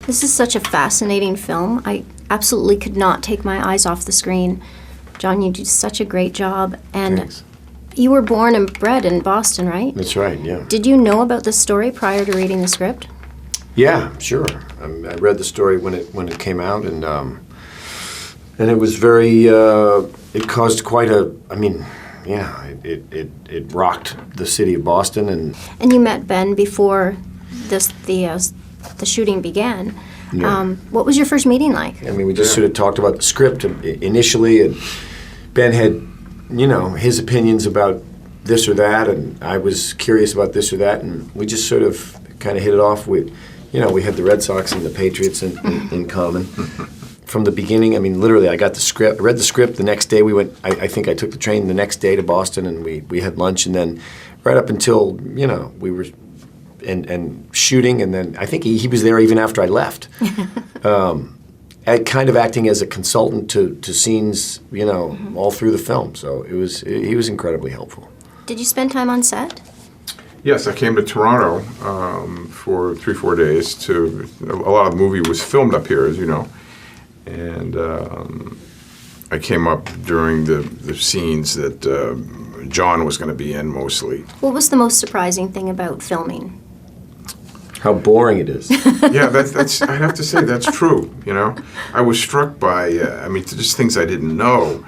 This is such a fascinating film. I absolutely could not take my eyes off the screen. John, you do such a great job. And Thanks. you were born and bred in Boston, right? That's right, yeah. Did you know about this story prior to reading the script? Yeah, sure. I read the story when it came out, and it was very. It caused quite a. I mean, yeah, it rocked the city of Boston, and you met Ben before the shooting began. Yeah. What was your first meeting like? I mean, we just sort of talked about the script initially, and Ben had, his opinions about this or that, and I was curious about this or that, and we just sort of kind of hit it off with, we had the Red Sox and the Patriots in common. From the beginning, I mean, literally, I got the script, read the script, the next day we went, I think I took the train the next day to Boston, and we had lunch, and then right up until, we were and shooting, and then I think he was there even after I left. Kind of acting as a consultant to scenes, all through the film. So he was incredibly helpful. Did you spend time on set? Yes, I came to Toronto for 3-4 days. A lot of the movie was filmed up here, as you know, and I came up during the scenes that John was going to be in mostly. What was the most surprising thing about filming? How boring it is. Yeah, that's. I have to say that's true. I was struck by. Just things I didn't know.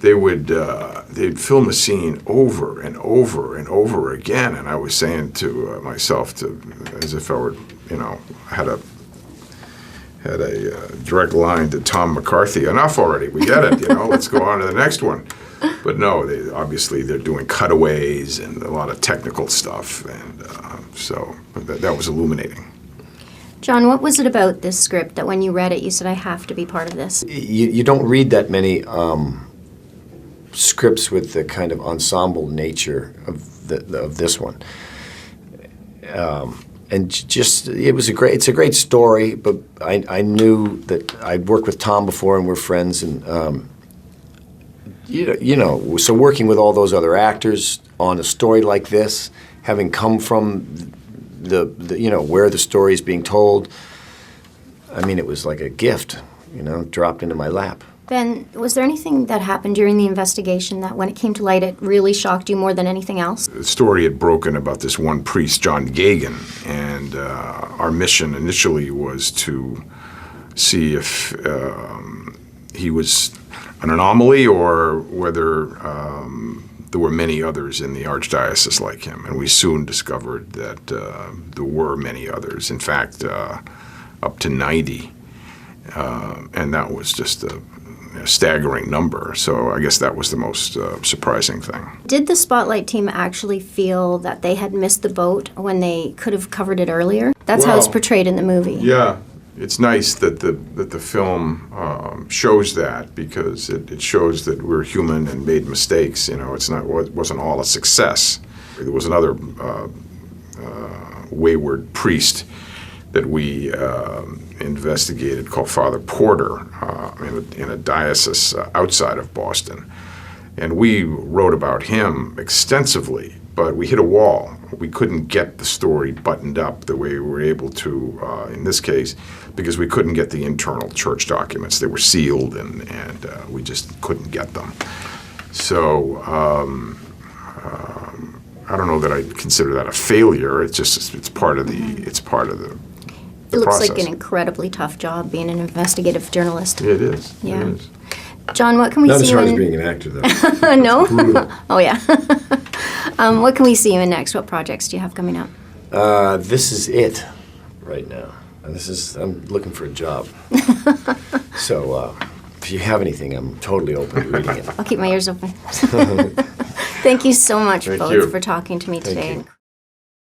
They'd film a scene over and over and over again, and I was saying to myself, as if I were, had a direct line to Tom McCarthy. Enough already. We get it. Let's go on to the next one. But no, they're doing cutaways and a lot of technical stuff, and so that was illuminating. John, what was it about this script that when you read it, you said, I have to be part of this? You don't read that many scripts with the kind of ensemble nature of this one. And just, it's a great story, but I knew that I'd worked with Tom before and we're friends, and so working with all those other actors on a story like this, having come from the where the story is being told, I mean, it was like a gift, dropped into my lap. Ben, was there anything that happened during the investigation that when it came to light, it really shocked you more than anything else? The story had broken about this one priest, John Gagan, and our mission initially was to see if he was an anomaly or whether there were many others in the archdiocese like him. And we soon discovered that there were many others, in fact, up to 90. And that was just a staggering number. So I guess that was the most surprising thing. Did the Spotlight team actually feel that they had missed the boat when they could have covered it earlier? That's how it's portrayed in the movie. Yeah. It's nice that the film shows that, because it shows that we're human and made mistakes. It wasn't all a success. There was another wayward priest that we investigated called Father Porter in a diocese outside of Boston, and we wrote about him extensively. But we hit a wall. We couldn't get the story buttoned up the way we were able to in this case, because we couldn't get the internal church documents. They were sealed, and we just couldn't get them. So I don't know that I'd consider that a failure. It's part of the It looks process. like an incredibly tough job being an investigative journalist. It is. Yeah. It is. John, what can we Not see as you hard in? as being an actor, though. No? Brutal. Oh, yeah. What can we see you in next? What projects do you have coming up? This is it right now. I'm looking for a job. So if you have anything, I'm totally open to reading it. I'll keep my ears open. Thank you so much, Thank both, you. for talking to me today. you.